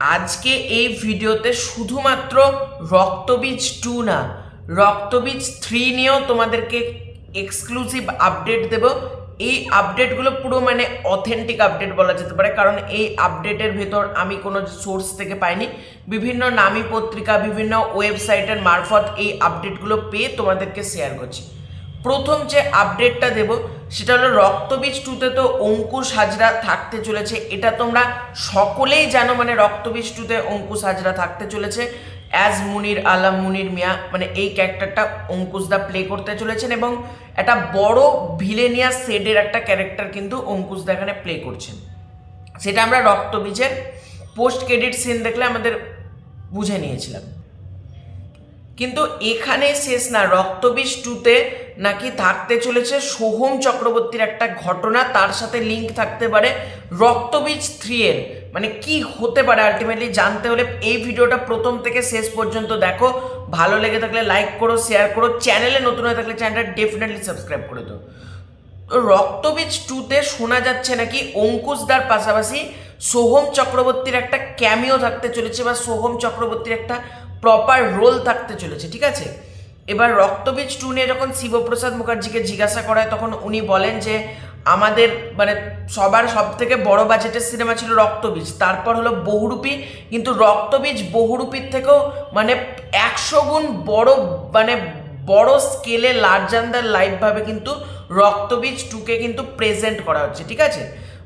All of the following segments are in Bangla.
আজকে এই ভিডিওতে শুধুমাত্র রক্তবীজ 2 না, রক্তবীজ 3 নিয়েও তোমাদেরকে এক্সক্লুসিভ আপডেট দেব। এই আপডেটগুলো পুরো মানে অথেন্টিক আপডেট বলা যেতে পারে, কারণ এই আপডেটের ভেতর আমি কোনো সোর্স থেকে পাইনি, বিভিন্ন নামী পত্রিকা বিভিন্ন ওয়েবসাইটের মারফত এই আপডেটগুলো পেয়ে তোমাদেরকে শেয়ার করছি। প্রথম যে আপডেটটা দেব সেটা হলো রক্তবীজ 2তে তো অঙ্কুশ হাজরা থাকতে চলেছে, এটা তোমরা সকলেই জানো। মানে রক্তবীজ 2তে অঙ্কুশ হাজরা থাকতে চলেছে অ্যাজ মুনির আলম, মুনির মিয়া, মানে এই ক্যারেক্টারটা অঙ্কুশ দা প্লে করতে চলেছেন এবং একটা বড় ভিলেনিয়া সেডের একটা ক্যারেক্টার কিন্তু অঙ্কুশ দা এখানে প্লে করছেন। সেটা আমরা রক্তবীজের পোস্ট ক্রেডিট সিন দেখলে আমাদের বুঝে নিয়েছিলাম। কিন্তু এখানে শেষ না, রক্তবীজ 2তে নাকি থাকতে চলেছে সোহম চক্রবর্তীর একটা ঘটনা, তার সাথে লিঙ্ক থাকতে পারে রক্তবীজ 3 এর। মানে কি হতে পারে আলটিমেটলি জানতে হলে এই ভিডিওটা প্রথম থেকে শেষ পর্যন্ত দেখো। ভালো লেগে থাকলে লাইক করো, শেয়ার করো, চ্যানেলে নতুন হয়ে থাকলে চ্যানেলটা ডেফিনেটলি সাবস্ক্রাইব করে দাও। রক্তবীজ 2তে শোনা যাচ্ছে নাকি অঙ্কুশদার পাশাপাশি সোহম চক্রবর্তীর একটা ক্যামিও থাকতে চলেছে, বা সোহম চক্রবর্তীর একটা প্রপার রোল থাকতে চলেছে, ঠিক আছে। এবার রক্তবীজ 2 নিয়ে যখন শিবপ্রসাদ মুখার্জিকে জিজ্ঞাসা করা হয় তখন উনি বলেন যে আমাদের মানে সবার সব থেকে বড় বাজেটের সিনেমা ছিল রক্তবীজ, তারপর হলো বহুরূপী, কিন্তু রক্তবীজ বহুরূপীর থেকেও মানে 100 গুণ বড়, মানে বড় স্কেলে লার্জার দ্যান লাইফ ভাবে কিন্তু রক্তবীজ 2কে কিন্তু প্রেজেন্ট করা হচ্ছে, ঠিক আছে।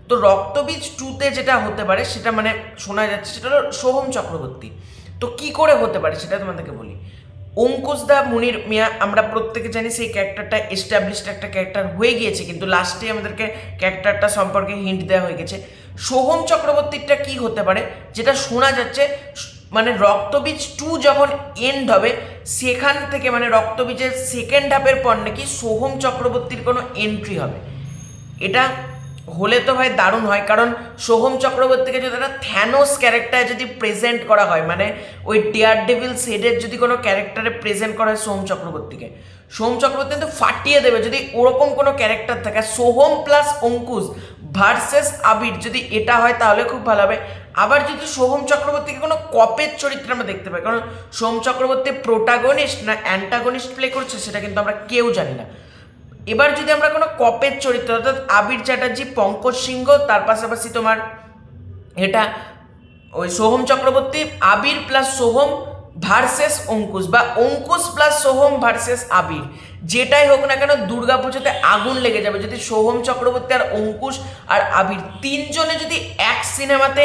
তো রক্তবীজ 2তে যেটা হতে পারে সেটা মানে শোনা যাচ্ছে সেটা হলো সোহম চক্রবর্তী। তো কি করে হতে পারে সেটা তোমাদেরকে বলি। অঙ্কুশ দা মুনির মিয়া আমরা প্রত্যেকে জানি সেই ক্যারেক্টারটা এস্টাবলিশড একটা ক্যারেক্টার হয়ে গিয়েছে, কিন্তু লাস্টে আমাদেরকে ক্যারেক্টারটা সম্পর্কে হিন্ট দেওয়া হয়ে গেছে। সোহম চক্রবর্তীটা কি হতে পারে যেটা শোনা যাচ্ছে, মানে রক্তবীজ 2 যখন এন্ড হবে সেখান থেকে মানে রক্তবীজের সেকেন্ড হাফের পর নাকি সোহম চক্রবর্তীর কোনো এন্ট্রি হবে। এটা হলে তো ভাই দারুণ হয়, কারণ সোহম চক্রবর্তীকে যদি একটা থ্যানোস ক্যারেক্টার যদি প্রেজেন্ট করা হয়, মানে ওই ডেয়ার ডেভিল সেডের যদি কোনো ক্যারেক্টারে প্রেজেন্ট করা হয় সোহম চক্রবর্তীকে, সোহম চক্রবর্তী কিন্তু ফাটিয়ে দেবে। যদি ওরকম কোনো ক্যারেক্টার থাকে সোহম প্লাস অঙ্কুশ ভার্সেস আবির, যদি এটা হয় তাহলে খুব ভালো হবে। আবার যদি সোহম চক্রবর্তীকে কোনো কপের চরিত্রে আমরা দেখতে পাই, কারণ সোহম চক্রবর্তী প্রোটাগনিস্ট না অ্যান্টাগনিস্ট প্লে করছে সেটা কিন্তু আমরা কেউ জানি না। এবার যদি আমরা কোনো কপের চরিত্র অর্থাৎ আবির চ্যাটার্জি, পঙ্কজ সিংহ, তার পাশাপাশি তোমার এটা ওই সোহম চক্রবর্তী, আবির প্লাস সোহম ভার্সেস অঙ্কুশ, বা অঙ্কুশ প্লাস সোহম ভার্সেস আবির, যেটাই হোক না কেন দুর্গাপুজোতে আগুন লেগে যাবে যদি সোহম চক্রবর্তী আর অঙ্কুশ আর আবির তিনজনে যদি এক সিনেমাতে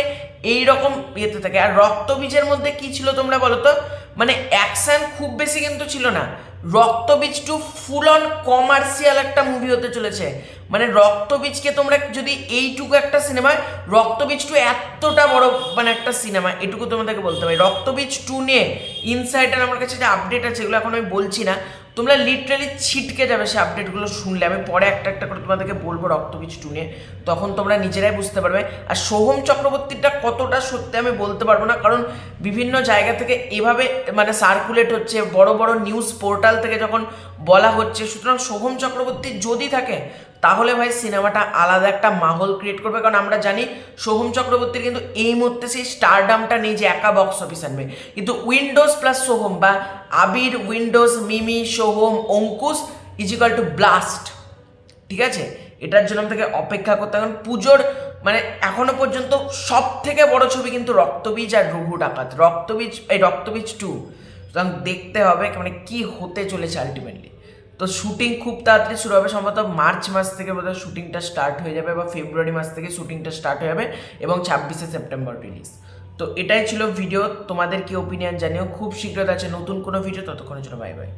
এইরকম ইয়েতে থাকে। আর রক্তবীজের মধ্যে কি ছিল তোমরা বলো তো, মানে অ্যাকশন খুব বেশি কিন্তু ছিল না। রক্তবীজ 2 ফুল অন কমার্শিয়াল একটা মুভি হতে চলেছে। মানে রক্তবীজকে তোমরা যদি এইটুকু একটা সিনেমায়, রক্তবীজ 2 এতটা বড় মানে একটা সিনেমা, এটুকু তোমাদেরকে বলতে পারি। রক্তবীজ 2 নিয়ে ইনসাইডার আমার কাছে যে আপডেট আছে এগুলো এখন আমি বলছি না, তোমরা লিটারালি ছিটকে যাবে সে আপডেটগুলো শুনলে। আমি পরে একটা একটা করে তোমাদেরকে বলবো রক্তবীজ 2 নিয়ে, তখন তোমরা নিজেরাই বুঝতে পারবে। আর সোহম চক্রবর্তীটা কতটা সত্যি আমি বলতে পারবো না, কারণ বিভিন্ন জায়গা থেকে এভাবে মানে সার্কুলেট হচ্ছে, বড় বড় নিউজ পোর্টাল থেকে যখন বলা হচ্ছে। সুতরাং সোহম চক্রবর্তী যদি থাকে তাহলে ভাই সিনেমাটা আলাদা একটা মাহল ক্রিয়েট করবে, কারণ আমরা জানি সোহম চক্রবর্তীর কিন্তু এই মুহূর্তে সেই স্টারডামটা নেই যে একা বক্স অফিস আনবে, কিন্তু উইন্ডোজ প্লাস সোহম বা Abir, Windows, Mimi, Soham, Ankush is equal to blast, ঠিক আছে। এটার জন্য আমাদেরকে অপেক্ষা করতে, কারণ পুজোর মানে এখনো পর্যন্ত সব থেকে বড় ছবি কিন্তু রক্তবীজ আর রঘু ডাকাত, রক্তবীজ 2। সুতরাং দেখতে হবে মানে কি হতে চলেছে আলটিমেটলি। তো শুটিং খুব তাড়াতাড়ি শুরু হবে, সম্ভবত মার্চ মাস থেকে বোধহয় শুটিংটা স্টার্ট হয়ে যাবে, বা ফেব্রুয়ারি মাস থেকে শুটিংটা স্টার্ট হয়ে যাবে এবং 26শে সেপ্টেম্বর রিলিজ। তো এটাই ছিল ভিডিও, তোমাদের কি ওপিনিয়ন জানিও। খুব শীঘ্রই আছে নতুন কোনো ভিডিও, ততক্ষণের জন্য বাই বাই।